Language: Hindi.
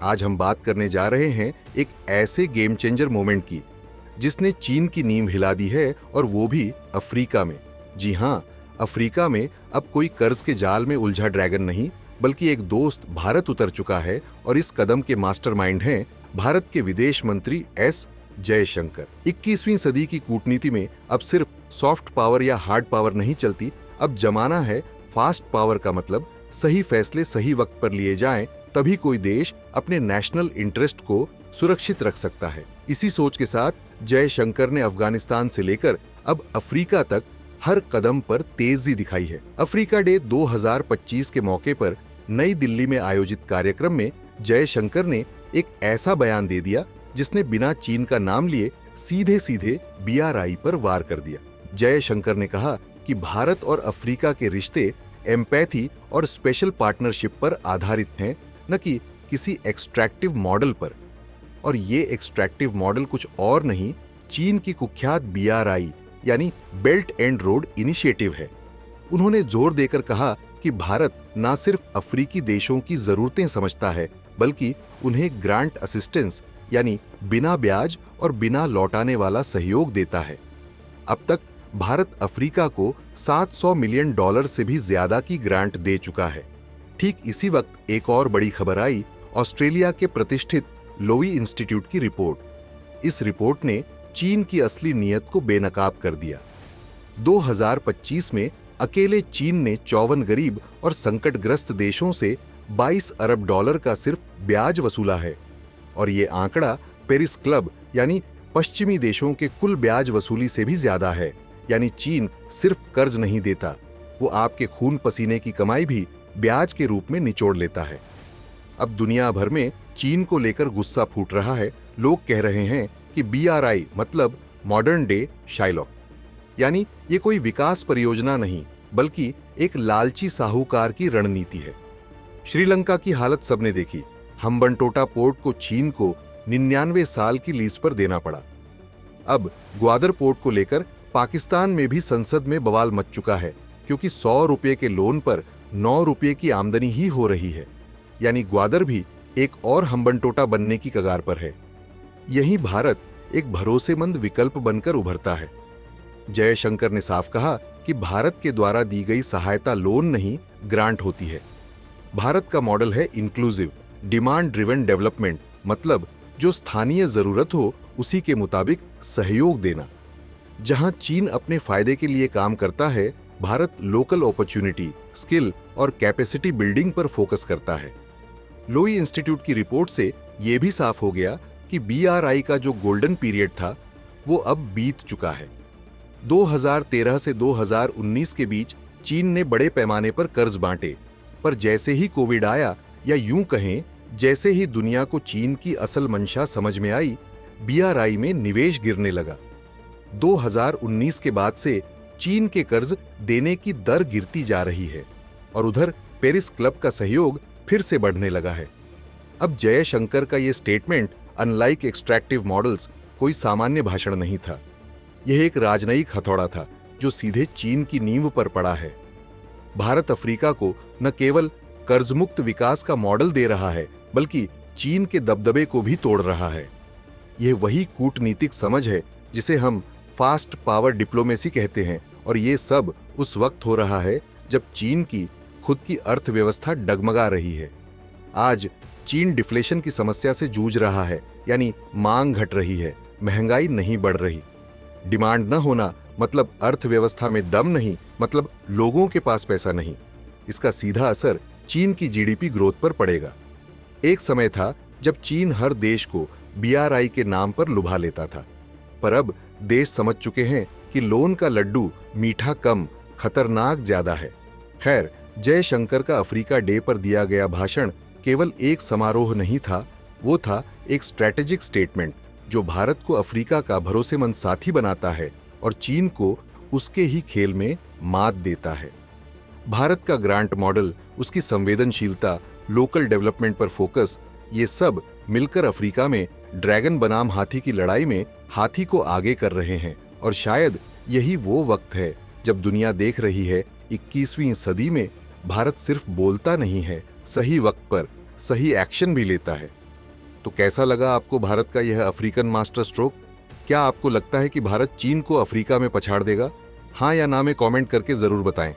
आज हम बात करने जा रहे हैं एक ऐसे गेम चेंजर मोमेंट की जिसने चीन की नींव हिला दी है, और वो भी अफ्रीका में। जी हाँ, अफ्रीका में अब कोई कर्ज के जाल में उलझा ड्रैगन नहीं, बल्कि एक दोस्त भारत उतर चुका है, और इस कदम के मास्टरमाइंड हैं भारत के विदेश मंत्री एस जयशंकर। 21वीं सदी की कूटनीति में अब सिर्फ सॉफ्ट पावर या हार्ड पावर नहीं चलती, अब जमाना है फास्ट पावर का। मतलब सही फैसले सही वक्त पर लिए जाएं, तभी कोई देश अपने नेशनल इंटरेस्ट को सुरक्षित रख सकता है। इसी सोच के साथ जयशंकर ने अफगानिस्तान से लेकर अब अफ्रीका तक हर कदम पर तेजी दिखाई है। अफ्रीका डे 2025 के मौके पर नई दिल्ली में आयोजित कार्यक्रम में जयशंकर ने एक ऐसा बयान दे दिया जिसने बिना चीन का नाम लिए सीधे सीधे BRI पर वार कर दिया। जयशंकर ने कहा कि भारत और अफ्रीका के रिश्ते एम्पैथी और स्पेशल पार्टनरशिप पर आधारित हैं, न कि किसी एक्सट्रैक्टिव मॉडल पर। और ये एक्सट्रैक्टिव मॉडल कुछ और नहीं, चीन की कुख्यात BRI यानी बेल्ट एंड रोड इनिशिएटिव है। उन्होंने जोर देकर कहा कि भारत न सिर्फ अफ्रीकी देशों की जरूरतें समझता है, बल्कि उन्हें ग्रांट असिस्टेंस यानी बिना ब्याज और बिना लौटाने वाला सहयोग देता है। अब तक भारत अफ्रीका को $700 मिलियन से भी ज्यादा की ग्रांट दे चुका है। ठीक इसी वक्त एक और बड़ी खबर आई, ऑस्ट्रेलिया के प्रतिष्ठित लोई इंस्टीट्यूट की रिपोर्ट। इस रिपोर्ट ने चीन की असली नीयत को बेनकाब कर दिया। 2025 में अकेले चीन ने 54 गरीब और संकटग्रस्त देशों से $22 अरब का सिर्फ ब्याज वसूला है, और ये आंकड़ा पेरिस क्लब यानी पश्चिमी देशों के कुल ब्याज वसूली से भी ज्यादा है। यानी चीन सिर्फ कर्ज नहीं देता, वो आपके खून पसीने की कमाई भी ब्याज के रूप में निचोड़ लेता है। अब दुनिया भर में चीन को लेकर गुस्सा फूट रहा है। लोग कह रहे हैं कि BRI मतलब मॉडर्न डे शाइलॉक, यानी ये कोई विकास परियोजना नहीं, बल्कि एक लालची साहूकार की रणनीति है। श्रीलंका की हालत सबने देखी। हम्बनटोटा पोर्ट को चीन को 99 साल की लीज पर देना पड़ा। अब ग्वादर पोर्ट को लेकर पाकिस्तान में भी संसद में बवाल मच चुका है, क्योंकि 100 रुपये के लोन पर 9 रुपये की आमदनी ही हो रही है। यानी ग्वादर भी एक और हम्बनटोटा बनने की कगार पर है। यही भारत एक भरोसेमंद विकल्प बनकर उभरता है। जयशंकर ने साफ कहा कि भारत के द्वारा दी गई सहायता लोन नहीं, ग्रांट होती है। भारत का मॉडल है इंक्लूसिव, डिमांड ड्रिवन डेवलपमेंट, मतलब जो स्थानीय जरूरत हो उसी के मुताबिक सहयोग देना। जहां चीन अपने फायदे के लिए काम करता है, भारत लोकल अपॉर्चुनिटी, स्किल और कैपेसिटी बिल्डिंग पर फोकस करता है। लोई इंस्टीट्यूट की रिपोर्ट से यह भी साफ हो गया कि BRI का जो गोल्डन पीरियड था वो अब बीत चुका है। 2013 से 2019 के बीच चीन ने बड़े पैमाने पर कर्ज बांटे, पर जैसे ही कोविड आया, या यूं कहें जैसे ही दुनिया को चीन की असल मंशा समझ में आई, BRI में निवेश गिरने लगा। 2019 के बाद से चीन के कर्ज देने की दर गिरती जा रही है, और उधर पेरिस क्लब का सहयोग फिर से बढ़ने लगा है। अब जयशंकर का यह स्टेटमेंट अनलाइक एक्सट्रैक्टिव मॉडल्स कोई सामान्य भाषण नहीं था। यह एक राजनयिक हथौड़ा था जो सीधे चीन की नींव पर पड़ा है। भारत अफ्रीका को न केवल कर्जमुक्त विकास का मॉडल दे रहा है, बल्कि चीन के दबदबे को भी तोड़ रहा है। यह वही कूटनीतिक समझ है जिसे हम फास्ट पावर डिप्लोमेसी कहते हैं, और ये सब उस वक्त हो रहा है जब चीन की खुद की अर्थव्यवस्था डगमगा रही है। आज चीन डिफ्लेशन की समस्या से जूझ रहा है, यानी मांग घट रही है, महंगाई नहीं बढ़ रही। डिमांड न होना मतलब अर्थव्यवस्था में दम नहीं, मतलब लोगों के पास पैसा नहीं। इसका सीधा असर चीन की GDP ग्रोथ पर पड़ेगा। एक समय था जब चीन हर देश को BRI के नाम पर लुभा लेता था, पर अब देश समझ चुके हैं कि लोन का लड्डू मीठा कम, खतरनाक ज्यादा है। खैर, जयशंकर का अफ्रीका डे पर दिया गया भाषण केवल एक समारोह नहीं था, वो था एक स्ट्रैटेजिक स्टेटमेंट जो भारत को अफ्रीका का भरोसेमंद साथी बनाता है और चीन को उसके ही खेल में मात देता है। भारत का ग्रांट मॉडल, उसकी संवेदनशीलता, लोकल डेवलपमेंट पर फोकस, ये सब मिलकर अफ्रीका में ड्रैगन बनाम हाथी की लड़ाई में हाथी को आगे कर रहे हैं। और शायद यही वो वक्त है जब दुनिया देख रही है 21वीं सदी में भारत सिर्फ बोलता नहीं है, सही वक्त पर सही एक्शन भी लेता है। तो कैसा लगा आपको भारत का यह अफ्रीकन मास्टर स्ट्रोक? क्या आपको लगता है कि भारत चीन को अफ्रीका में पछाड़ देगा? हाँ या ना में कमेंट करके जरूर बताएं।